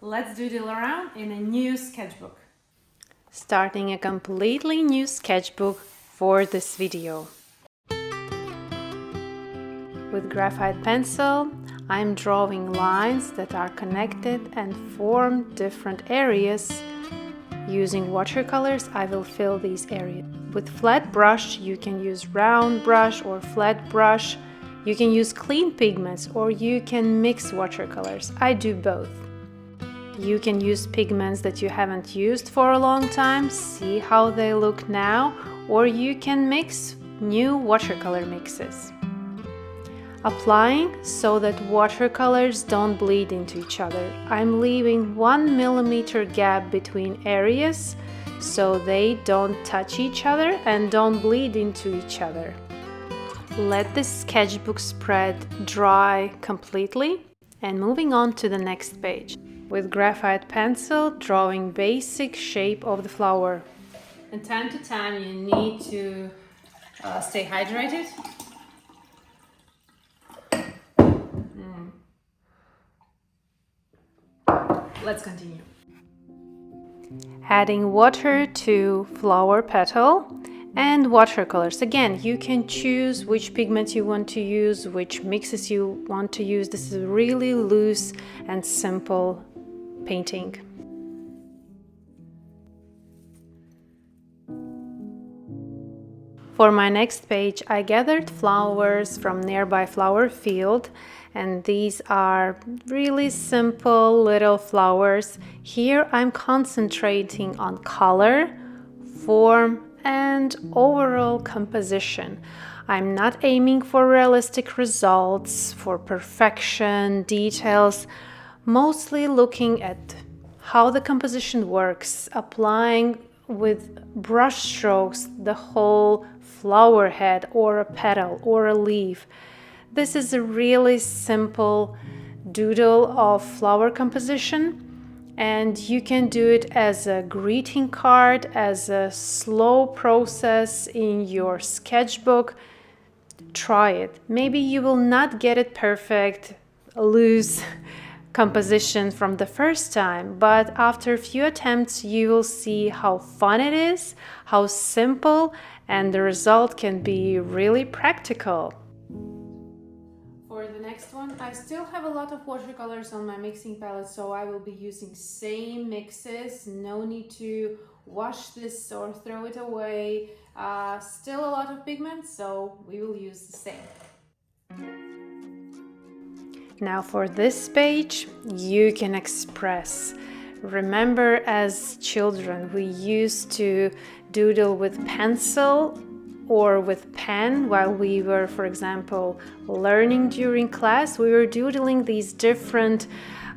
Let's doodle around in a new sketchbook. Starting a completely new sketchbook for this video. With graphite pencil, I'm drawing lines that are connected and form different areas. Using watercolors, I will fill these areas. With flat brush, you can use round brush or flat brush. You can use clean pigments or you can mix watercolors. I do both. You can use pigments that you haven't used for a long time, see how they look now, or you can mix new watercolor mixes. Applying so that watercolors don't bleed into each other. I'm leaving 1 millimeter gap between areas so they don't touch each other and don't bleed into each other. Let the sketchbook spread dry completely and moving on to the next page. With graphite pencil, drawing basic shape of the flower. And time to time you need to stay hydrated. Let's continue. Adding water to flower petal and watercolors. Again, you can choose which pigments you want to use, which mixes you want to use. This is really loose and simple painting. For my next page, I gathered flowers from nearby flower field, and these are really simple little flowers. Here I'm concentrating on color, form, and overall composition. I'm not aiming for realistic results, for perfection, details, mostly looking at how the composition works, applying with brush strokes the whole flower head or a petal or a leaf. This is a really simple doodle of flower composition, and you can do it as a greeting card, as a slow process in your sketchbook. Try it. Maybe you will not get it perfect, loose composition from the first time, but after a few attempts you will see how fun it is, how simple, and the result can be really practical. For the next one, I still have a lot of watercolors on my mixing palette, so I will be using same mixes. No need to wash this or throw it away. Still a lot of pigments, so we will use the same. Now for this page, you can express. Remember, as children, we used to doodle with pencil or with pen while we were, for example, learning during class. We were doodling these different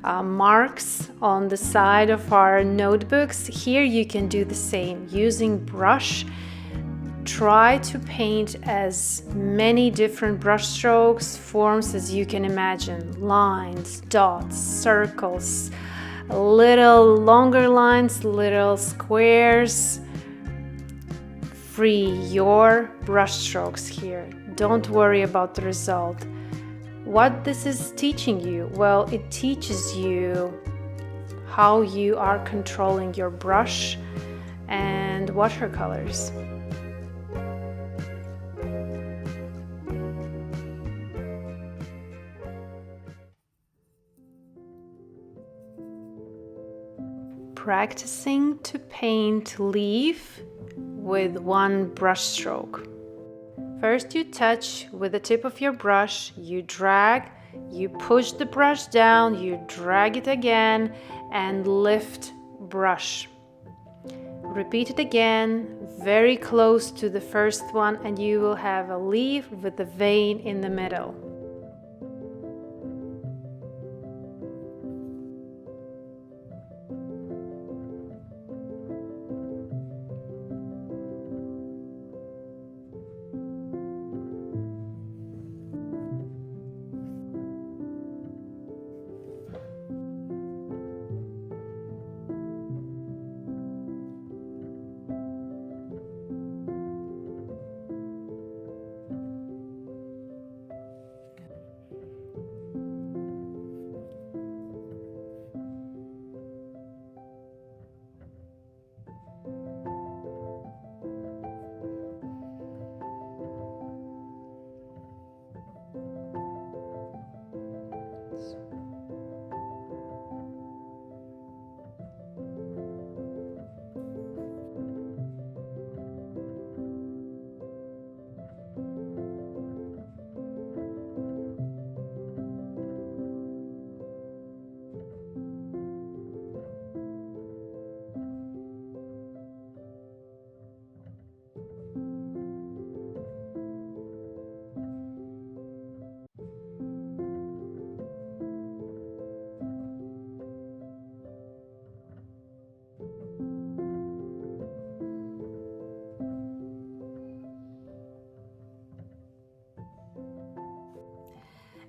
marks on the side of our notebooks. Here you can do the same using brush. Try to paint as many different brush strokes, forms as you can imagine. Lines, dots, circles, little longer lines, little squares. Free your brush strokes here. Don't worry about the result. What this is teaching you? Well, it teaches you how you are controlling your brush and watercolors. Practicing to paint leaf with one brush stroke. First you touch with the tip of your brush, you drag, you push the brush down, you drag it again and lift brush. Repeat it again, very close to the first one, and you will have a leaf with a vein in the middle.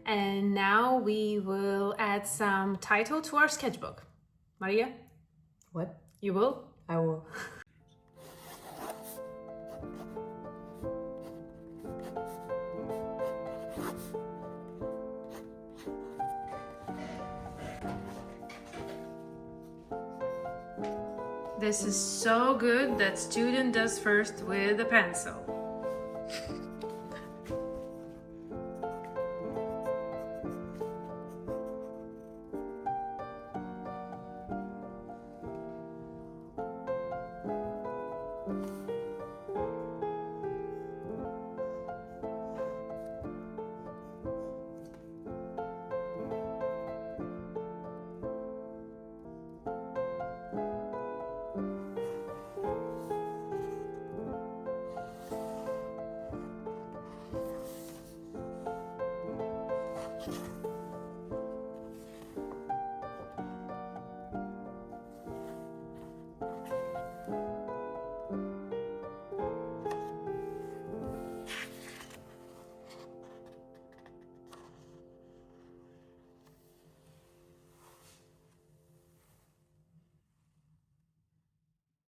And now we will add some title to our sketchbook. Maria? What? You will? I will. This is so good that student does first with a pencil.